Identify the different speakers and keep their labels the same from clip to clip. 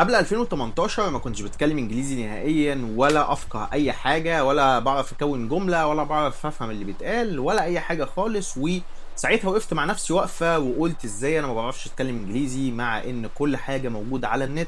Speaker 1: قبل 2018 ما كنتش بتكلم انجليزي نهائيا، ولا افقه اي حاجه، ولا بعرف اكون جمله، ولا بعرف افهم اللي بيتقال، ولا اي حاجه خالص. وساعتها وقفت مع نفسي وقفه وقلت ازاي انا ما بعرفش اتكلم انجليزي مع ان كل حاجه موجوده على النت.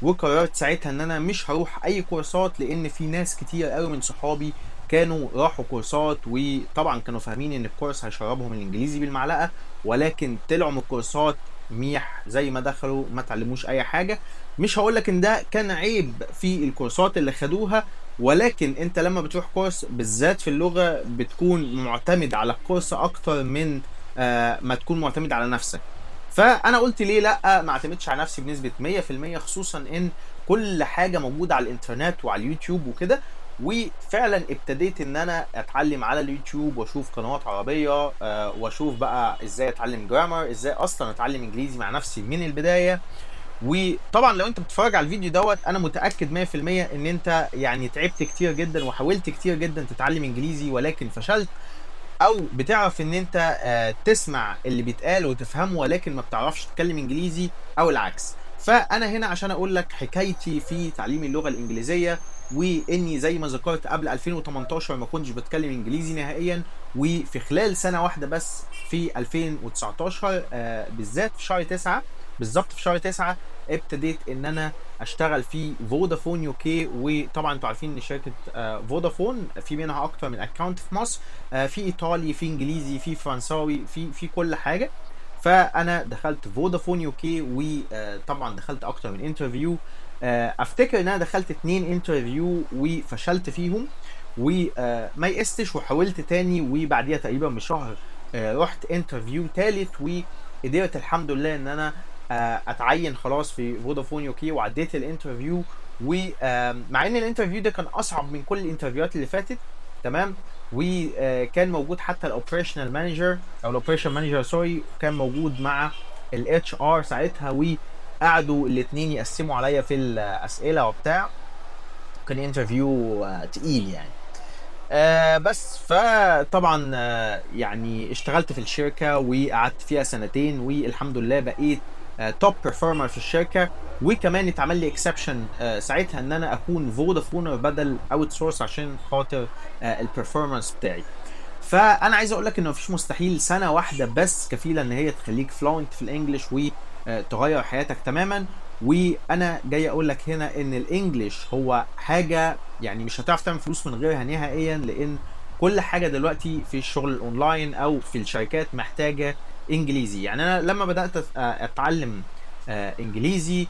Speaker 1: وقررت ساعتها ان انا مش هروح اي كورسات، لان في ناس كتير قوي من صحابي كانوا راحوا كورسات، وطبعا كانوا فاهمين ان الكورس هيشربهم الانجليزي بالمعلقه، ولكن طلعوا من الكورسات ميح زي ما دخلوا، ما تعلموش اي حاجه. مش هقولك ان ده كان عيب في الكورسات اللي خدوها، ولكن انت لما بتروح كورس بالذات في اللغة بتكون معتمد على الكورس اكتر من ما تكون معتمد على نفسك. فانا قلت ليه لا ما اعتمدش على نفسي بنسبة 100%، خصوصا ان كل حاجة موجودة على الانترنت وعلى اليوتيوب وكده. وفعلا ابتديت ان انا اتعلم على اليوتيوب واشوف قنوات عربية، واشوف بقى ازاي اتعلم جرامر، ازاي اصلا اتعلم انجليزي مع نفسي من البداية. وطبعا لو انت بتتفرج على الفيديو دوت، انا متاكد 100% ان انت يعني تعبت كتير جدا وحاولت كتير جدا تتعلم انجليزي ولكن فشلت، او بتعرف ان انت تسمع اللي بيتقال وتفهمه ولكن ما بتعرفش تتكلم انجليزي، او العكس. فانا هنا عشان اقول لك حكايتي في تعليم اللغه الانجليزيه، واني زي ما ذكرت قبل 2018 ما كنتش بتكلم انجليزي نهائيا، وفي خلال سنه واحده بس في 2019 بالذات في شهر 9، بالظبط في شهر 9 ابتديت ان انا اشتغل في فودافون يو كي. وطبعا انتوا عارفين ان شركه فودافون في منها اكتر من اكونت في مصر، في ايطالي، في انجليزي، في فرنساوي، في كل حاجه. فانا دخلت فودافون يو كي، وطبعا دخلت اكتر من انترفيو. افتكر ان انا دخلت 2 انترفيو وفشلت فيهم، وما يئستش وحاولت تاني، وبعديها تقريبا بشهر رحت انترفيو تالت، وقدرت الحمد لله ان انا اتعين خلاص في فودافون يو كي، وعديت الانترفيو. ومع ان الانترفيو ده كان اصعب من كل الانترفيوهات اللي فاتت، تمام. وكان موجود حتى الاوبريشنال مانجر او الاوبريشن مانجر سوري، كان موجود مع الاتش ار ساعتها، وقعدوا الاثنين يقسموا عليا في الاسئله وبتاع. كان انترفيو تقيل يعني. بس فطبعا يعني اشتغلت في الشركة وقعدت فيها سنتين، والحمد لله بقيت توب بيرفورمر في الشركة. وكمان اتعمل لي اكسبشن ساعتها ان انا اكون فودافونر بدل اوت سورس عشان خاطر البرفورمانس بتاعي. فانا عايز اقول لك ان مفيش مستحيل، سنه واحده بس كفيله ان هي تخليك فلوينت في الانجليش وتغير حياتك تماما. وانا جاي اقول لك هنا ان الانجليش هو حاجه يعني مش هتعرف تعمل فلوس من غيرها نهائيا، لان كل حاجه دلوقتي في الشغل الاونلاين او في الشركات محتاجه انجليزي. يعني انا لما بدات اتعلم انجليزي،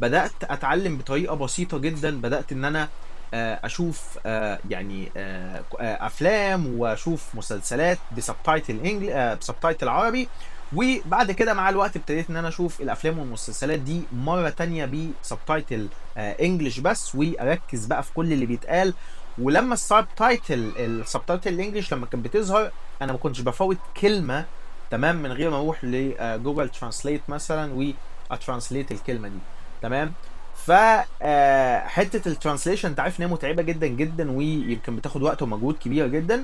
Speaker 1: بدات اتعلم بطريقه بسيطه جدا. بدات ان انا اشوف يعني افلام واشوف مسلسلات بسبتايتل بسبتايتل عربي. وبعد كده مع الوقت ابتديت ان انا اشوف الافلام والمسلسلات دي مره تانية بسبتايتل انجلش بس، واركز بقى في كل اللي بيتقال. ولما السبتايتل الانجليش لما كانت بتظهر، انا ما كنتش بفوت كلمه، تمام، من غير ما اروح لجوجل ترانسليت مثلا واترانسليت الكلمه دي، تمام. فحته الترانسليشن انت عارف ان هي متعبه جدا جدا، ويمكن بتاخد وقت ومجهود كبير جدا.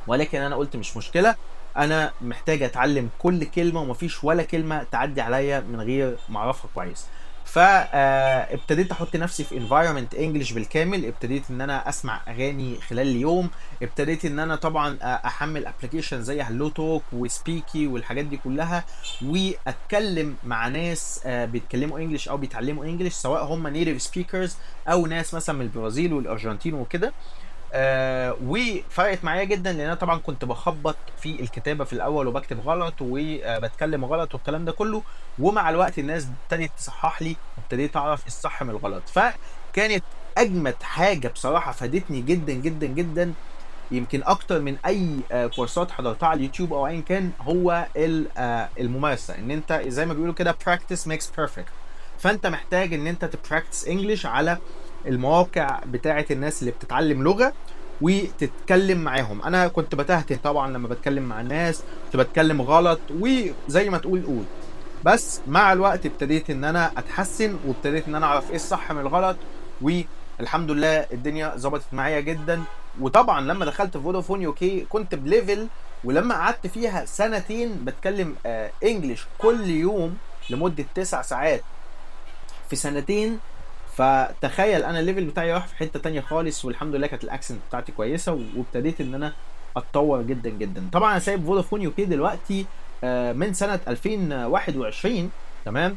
Speaker 1: ولكن انا قلت مش مشكله، انا محتاج اتعلم كل كلمه، ومفيش ولا كلمه تعدي عليا من غير ما اعرفها كويس. فابتديت احط نفسي في environment انجلش بالكامل. ابتديت ان انا اسمع اغاني خلال اليوم. ابتديت ان انا طبعا احمل ابلكيشن زي هلو توك وسبيكي والحاجات دي كلها، واتكلم مع ناس بيتكلموا انجلش او بيتعلموا انجلش، سواء هم نيتيف سبيكرز او ناس مثلا من البرازيل والارجنتين وكده. وفرقت معايا جدا، لان انا طبعا كنت بخبط في الكتابه في الاول وبكتب غلط وبتكلم غلط والكلام ده كله. ومع الوقت الناس ابتدت تصحح لي، وابتديت اعرف الصح من الغلط. فكانت اجمد حاجه بصراحه فادتني جدا جدا جدا، يمكن اكتر من اي كورسات حضرتها على اليوتيوب او ايا كان، هو الممارسه. ان انت زي ما بيقولوا كده practice makes perfect. فانت محتاج ان انت تبراكتس انجلش على المواقع بتاعه الناس اللي بتتعلم لغه وتتكلم معاهم. انا كنت بتهته طبعا لما بتكلم مع الناس، كنت بتكلم غلط وزي ما تقول قول. بس مع الوقت ابتديت ان انا اتحسن، وابتديت ان انا اعرف ايه الصح من الغلط، والحمد لله الدنيا ظبطت معايا جدا. وطبعا لما دخلت فودافون يو كي كنت بليفل، ولما قعدت فيها سنتين بتكلم انجليش كل يوم لمدة 9 ساعات في سنتين. فتخيل انا الليفل بتاعي راح في حته تانية خالص، والحمد لله كانت الاكسنت بتاعتي كويسه، وابتديت ان انا اتطور جدا جدا. طبعا انا سايب فودافون يو كي دلوقتي من سنه 2021. تمام.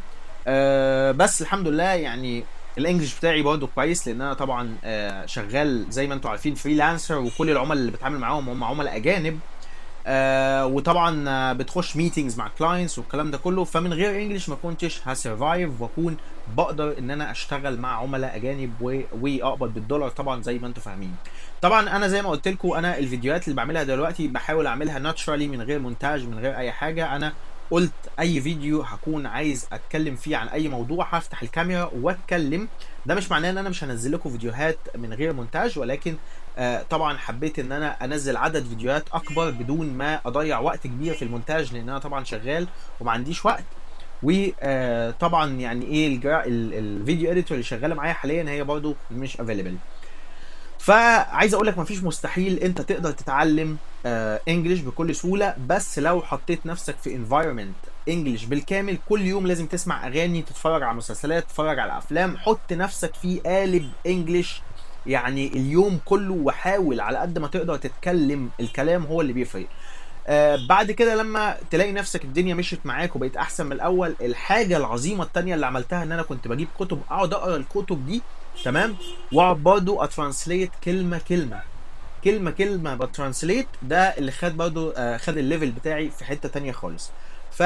Speaker 1: بس الحمد لله يعني الانجليش بتاعي برضه كويس، لان انا طبعا شغال زي ما انتم عارفين فريلانسر، وكل العملاء اللي بتعامل معاهم هم عملاء اجانب. وطبعا بتخش ميتينجز مع كلاينتس والكلام ده كله، فمن غير انجلش ما كنتش هسرفايف واكون بقدر ان انا اشتغل مع عملاء اجانب واقبض بالدولار طبعا زي ما انتم فاهمين. طبعا انا زي ما قلت لكم، انا الفيديوهات اللي بعملها دلوقتي بحاول اعملها ناتشرالي من غير مونتاج من غير اي حاجه. انا قلت اي فيديو هكون عايز اتكلم فيه عن اي موضوع هفتح الكاميرا واتكلم. ده مش معناه ان انا مش هنزل لكم فيديوهات من غير مونتاج، ولكن طبعا حبيت ان انا انزل عدد فيديوهات اكبر بدون ما اضيع وقت كبير في المونتاج، لان انا طبعا شغال وما عنديش وقت. وطبعا يعني ايه الفيديو اديتور اللي شغاله معايا حاليا هي برضو مش افيلبل. فعايز اقول لك مفيش مستحيل انت تقدر تتعلم انجلش بكل سهوله، بس لو حطيت نفسك في انفايرمنت انجلش بالكامل، كل يوم لازم تسمع اغاني، تتفرج على مسلسلات، تتفرج على افلام، حط نفسك في قالب انجلش يعني اليوم كله، وحاول على قد ما تقدر تتكلم. الكلام هو اللي بيفرق. بعد كده لما تلاقي نفسك الدنيا مشيت معاك وبقيت احسن من الاول، الحاجه العظيمه التانية اللي عملتها ان انا كنت بجيب كتب، اقعد اقرا الكتب دي، تمام، واقعد برضه اترانسليت كلمه كلمه كلمه كلمه بترانسليت. ده اللي خد برضه خد الليفل بتاعي في حته تانية خالص. ف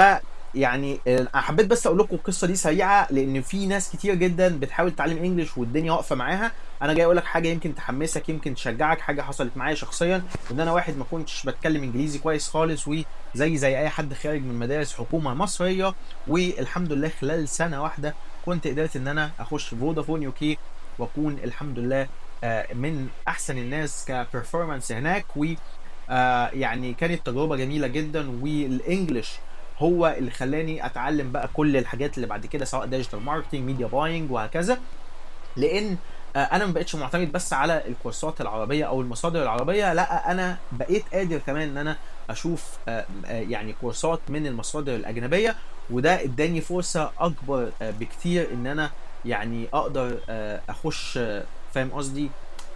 Speaker 1: يعني حبيت بس اقول لكم القصه دي سريعه، لان في ناس كتير جدا بتحاول تتعلم انجلش والدنيا واقفه معاها. انا جاي اقول لك حاجه يمكن تحمسك، يمكن تشجعك. حاجه حصلت معايا شخصيا، ان انا واحد ما كنتش بتكلم انجليزي كويس خالص، وزي اي حد خارج من مدارس حكومه مصريه، والحمد لله خلال سنه واحده كنت قدرت ان انا اخش فودافون يو كي، واكون الحمد لله من احسن الناس كبرفورمانس هناك. و يعني كانت تجربه جميله جدا، والانجليش هو اللي خلاني اتعلم بقى كل الحاجات اللي بعد كده، سواء ديجيتال ماركتنج، ميديا باينج، وهكذا. لان انا ما بقتش معتمد بس على الكورسات العربيه او المصادر العربيه، لا انا بقيت قادر كمان ان انا اشوف يعني كورسات من المصادر الاجنبيه، وده اداني فرصه اكبر بكتير ان انا يعني اقدر اخش فاهم قصدي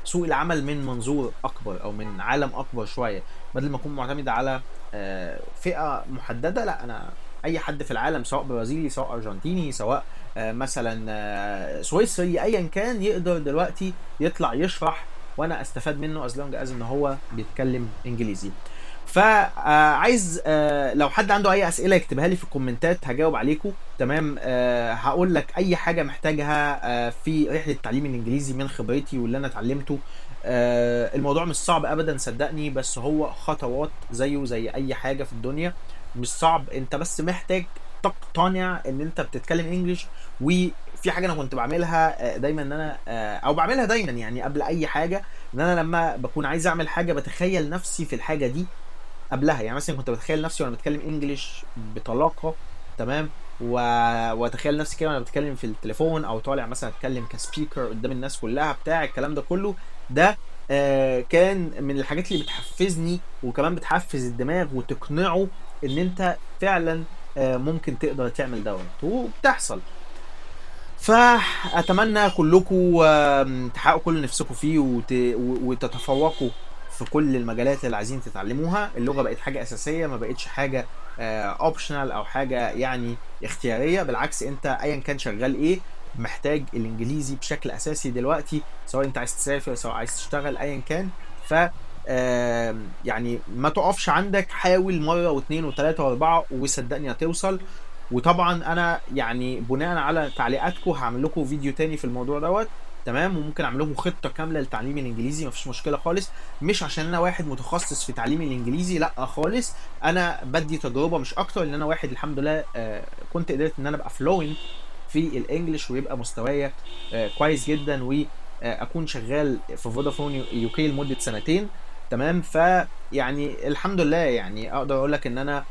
Speaker 1: سوق العمل من منظور اكبر او من عالم اكبر شويه، بدل ما اكون معتمد على فئه محدده. لا انا اي حد في العالم، سواء برازيلي سواء ارجنتيني سواء مثلا سويسري، ايا كان يقدر دلوقتي يطلع يشرح وانا استفاد منه از لونج از ان هو بيتكلم انجليزي. فعايز لو حد عنده اي اسئله يكتبها لي في الكومنتات هجاوب عليكم. تمام. هقول لك اي حاجه محتاجها في رحله التعليم الانجليزي من خبرتي واللي انا اتعلمته. الموضوع مش صعب ابدا صدقني، بس هو خطوات زيه زي اي حاجه في الدنيا. مش صعب، انت بس محتاج تقتنع ان انت بتتكلم انجليش. وفي حاجه انا كنت بعملها دايما، ان انا او بعملها دايما يعني قبل اي حاجه، ان انا لما بكون عايز اعمل حاجه بتخيل نفسي في الحاجه دي قبلها. يعني مثلا كنت بتخيل نفسي وانا بتكلم انجليش بطلاقه، تمام، واتخيل نفسي كده وانا بتكلم في التليفون، او طالع مثلا اتكلم كسبيكر قدام الناس كلها بتاع الكلام ده كله. ده كان من الحاجات اللي بتحفزني، وكمان بتحفز الدماغ وتقنعه ان انت فعلا ممكن تقدر تعمل دوت، وبتحصل. فاتمنى كلكم تحققوا كل اللي نفسكم فيه وتتفوقوا في كل المجالات اللي عايزين تتعلموها. اللغه بقت حاجه اساسيه، ما بقتش حاجه اوبشنال او حاجه يعني اختياريه. بالعكس، انت ايا كان شغال ايه محتاج الانجليزي بشكل اساسي دلوقتي، سواء انت عايز تسافر سواء عايز تشتغل ايا كان. ف يعني ما تقفش عندك، حاول مره واثنين وثلاثه واربعه وصدقني هتوصل. وطبعا انا يعني بناء على تعليقاتكم هعمل لكم فيديو تاني في الموضوع دوت، تمام، وممكن اعمل لكم خطه كامله لتعليم الانجليزي، مفيش مشكله خالص. مش عشان انا واحد متخصص في تعليم الانجليزي، لا خالص، انا بدي تجربه مش اكتر، ان انا واحد الحمد لله كنت قدرت ان انا ابقى فلوينت في الانجليش، ويبقى مستوايا كويس جدا، واكون شغال في فودافون يو كي لمده سنتين، تمام. فيعني الحمد لله يعني اقدر اقول لك ان انا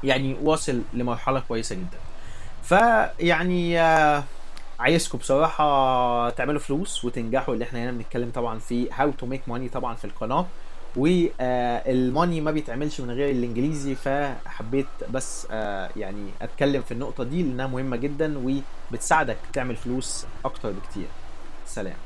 Speaker 1: يعني واصل لمرحله كويسه جدا. فيعني عايزكم بصراحه تعملوا فلوس وتنجحوا، اللي احنا هنا بنتكلم طبعا في هاو تو ميك ماني طبعا في القناه. والماني ما بيتعملش من غير الانجليزي. فحبيت بس يعني اتكلم في النقطة دي لانها مهمة جدا وبتساعدك تعمل فلوس اكتر بكتير. سلام.